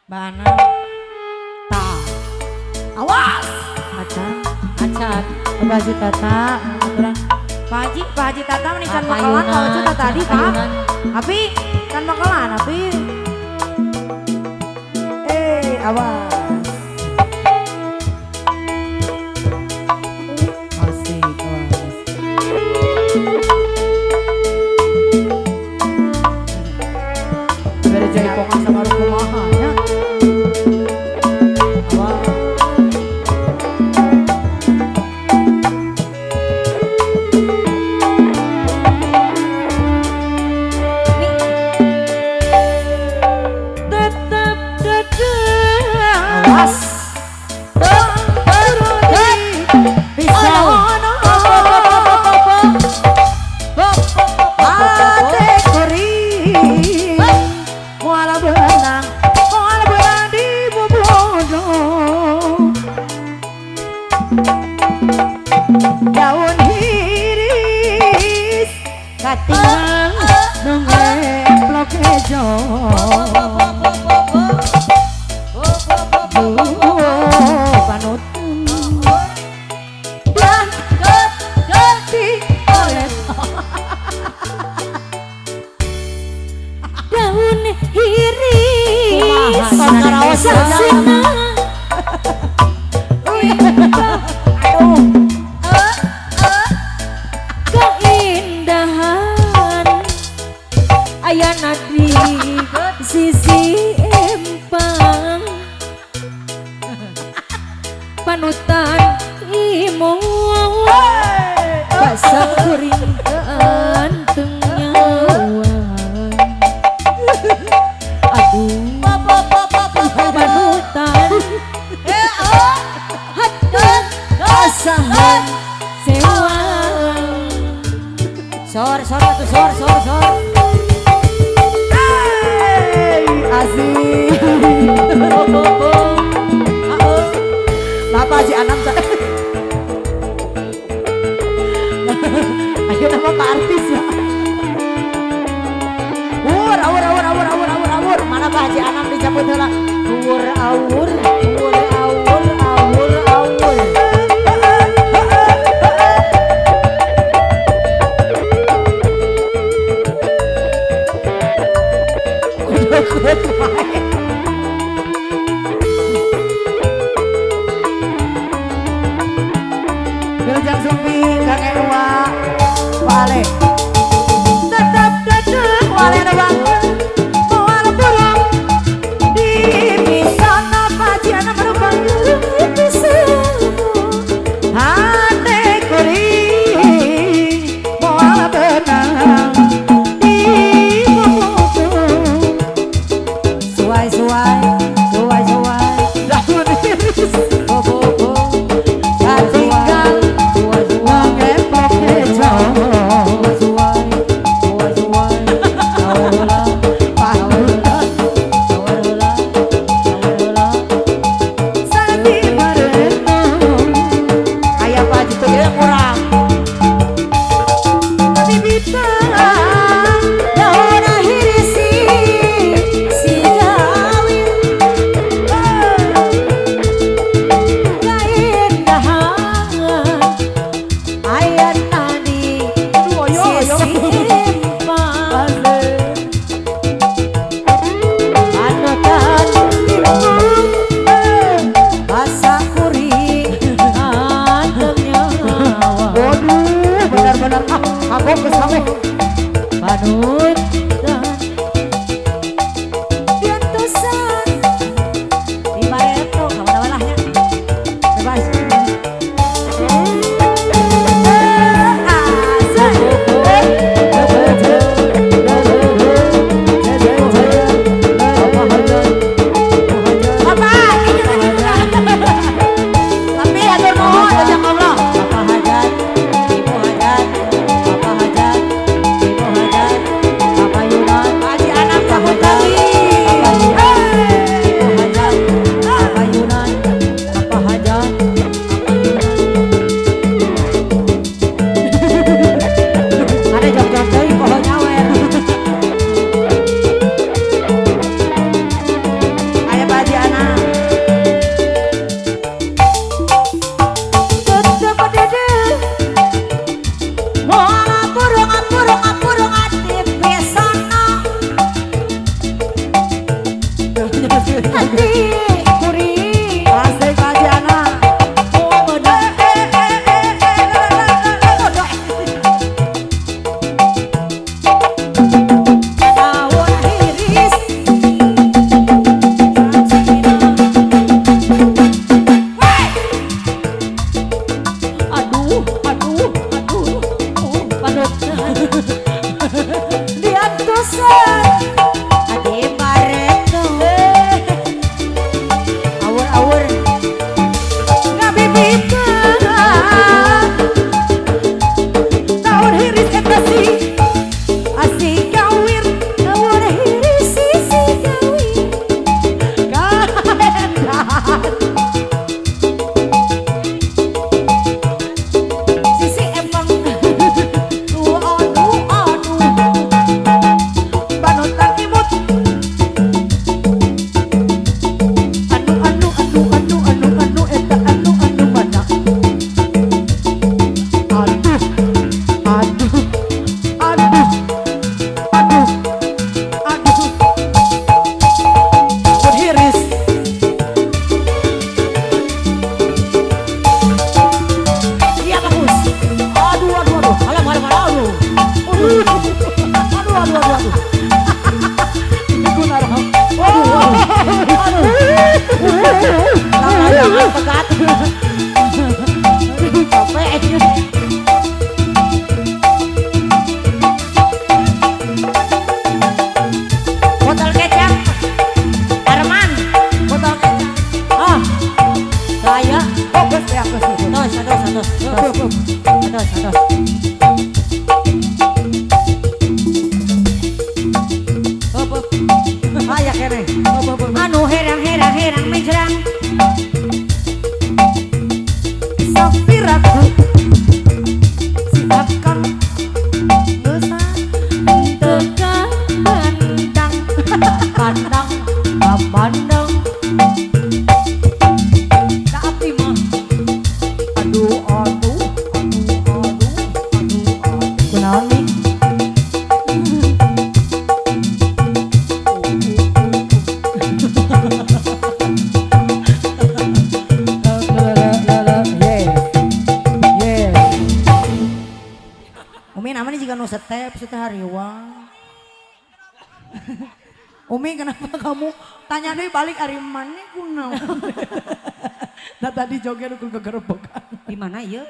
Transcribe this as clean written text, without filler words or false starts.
Bana ta awas acan acan Baji Tata aturan Pak Haji Tata menikan makalan kalau itu tadi Pak tapi kan makalan tapi awas asik awas dari jadi pokok sama rukumaha ya daun iris katingan ngeplok hejo panut dan ganti oret daun iris saksina ayana di sisi empang panutan imong basah kuring keanteng nyawa aduh panutan hatkan asahan sewa sor atuh sor asik Bapak Haji Anam ayo nama Pak artis ya awur mana Pak Haji Anam dicabut heula awur Biljang Sumpi kakek dua wale tetap dadang wale bang wale burung di pisana pajian merubang di pisana hati kuring wale benang di buku suai daun iris panut diantosan di bareto kamu walahnya bebas Ayak kene. Anu herang menjerang. Safiraku siapkan dosa tekan pandang pandang tapi mah aduh kunaon nih Umi namanya juga nu setep hariwang. Umi kenapa kamu tanya deh balik hari mana kunaon? Nah tadi joget aku kegerebekan. Di mana ya?